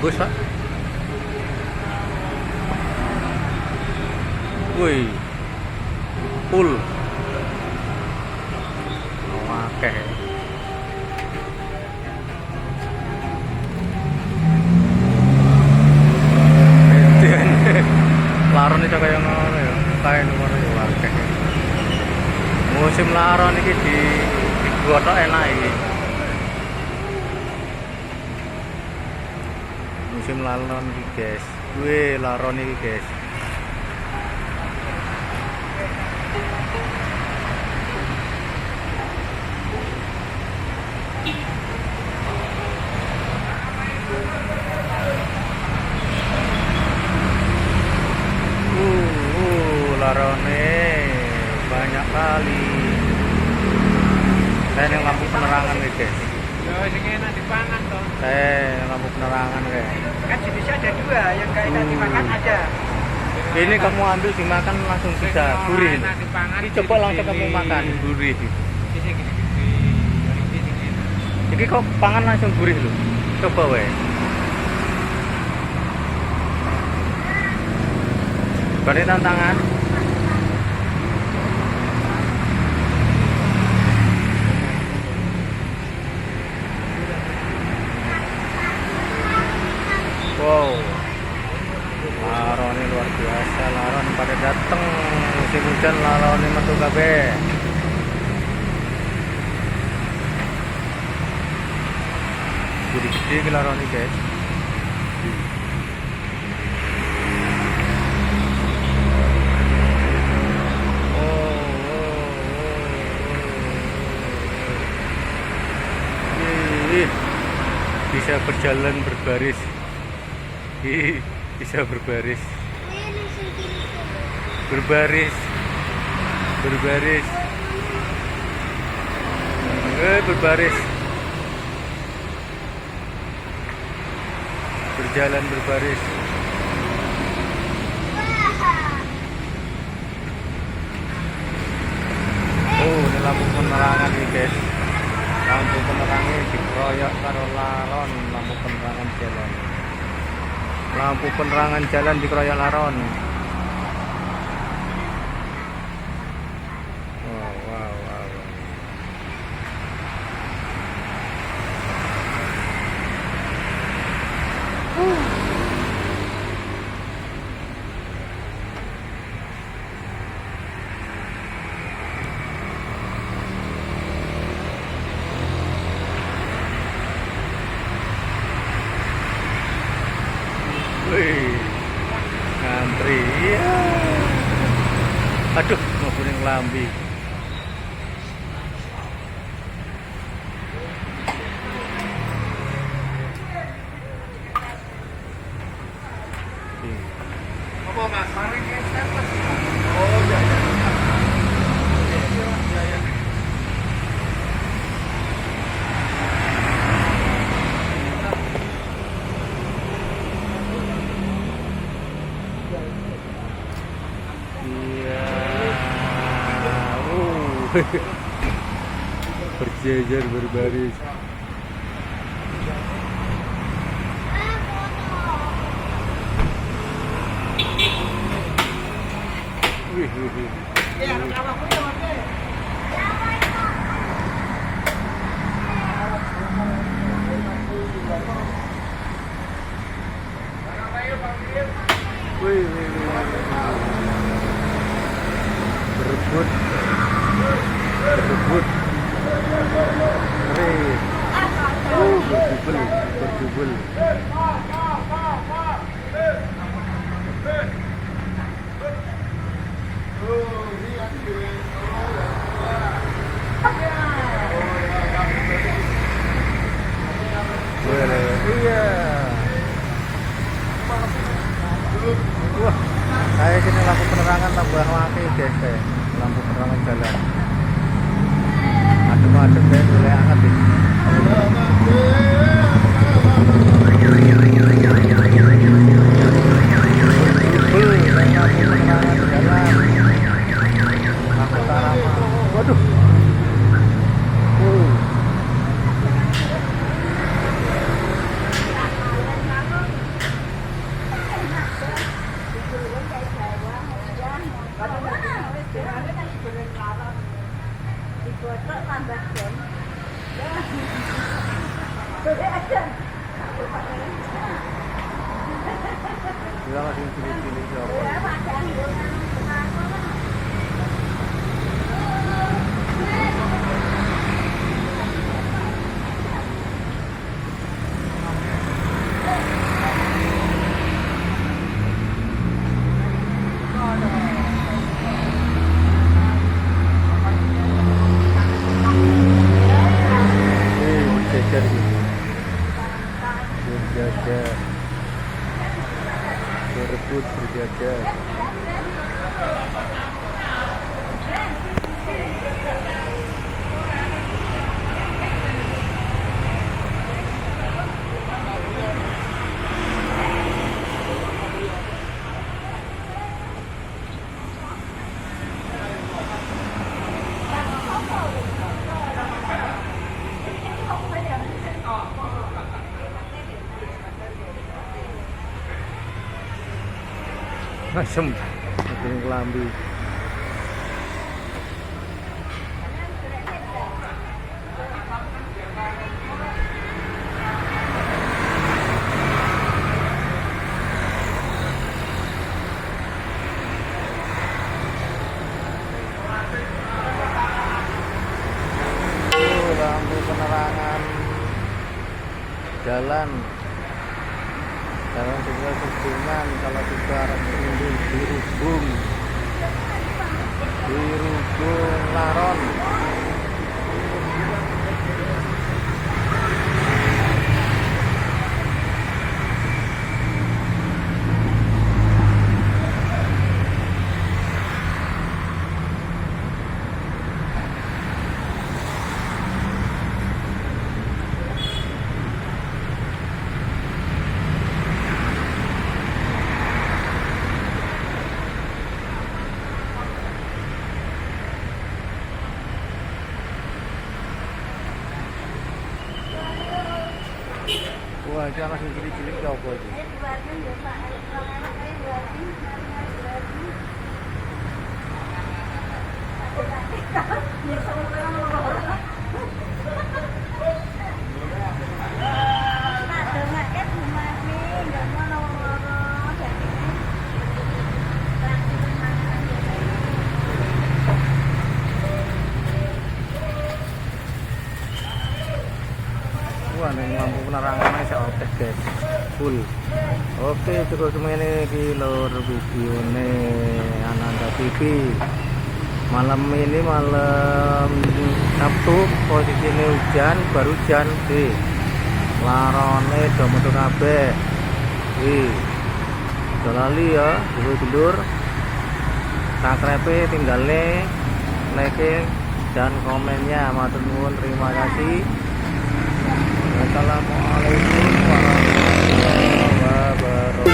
bagus Pak. Wih, full. Oke. Laron itu kayak ngono ya, kayak ngono ya akeh. Musim laron iki digotok enak iki. Musim laron iki, guys. Wih, laron iki, guys. Larone banyak kali. Saya yang lampu penerangan nih, guys. Ya, sing enak dipangan toh. Saya lampu penerangan, guys. Kan jenisnya ada dua, yang gak enak dimakan ada. Ini kamu ambil dimakan langsung bisa gurih. Enak dipangan. Ini coba langsung kamu makan gurih. Jadi kok pangan langsung gurih loh. Coba weh. Berarti tantangan. Wow, laron ini luar biasa. Laron pada dateng musim hujan, laron ini metu kabeh. Gede-gede laron ini, guys. Bisa berjalan berbaris. Bisa berbaris. Berbaris. Berbaris. Berbaris. Berjalan berbaris. Oh, ini lampu penerangan nih, guys. Lampu penerangnya dikeroyok karo laron. Lampu penerangan jalan. Lampu penerangan jalan dikeroyok laron. Wow, wow, wow. Wih, ngantri ya. Aduh, mau kuning lambi. Apa Mas? Mari kita. Oh, ya, ya. Berjejer berbaris. Wih, wih, wih. Wih, wih, wih. Berebut. Berebut. Keren. Berjubel, berjubel. Iya. Wah, kayak sini lampu penerangan tambah mati, guys. Lampu penerangan jalan. Adem-adem deh, mulai hangat deh. Waduh. Jangan sing cilik-cilik siapa. Jajar gitu. Berjajar. Berebut berjajar. Asem, bikin kelambi. Lampu penerangan jalan juga hubungan kalau juga arah ini dirubung Laron. Wah, ini anak cilik-cilik ya apa itu? Wah, ini lampu penerangannya saya otek guys, full. Oke, cukup semuanya di luar video ini Ananda TV. Malam ini malam Sabtu, posisi ini hujan, baru hujan di Larone do metu kabeh. Lali ya, dulur-dulur. Subscribe tinggal like dan komennya. Matur nuwun, terima kasih. Assalamualaikum warahmatullahi wabarakatuh.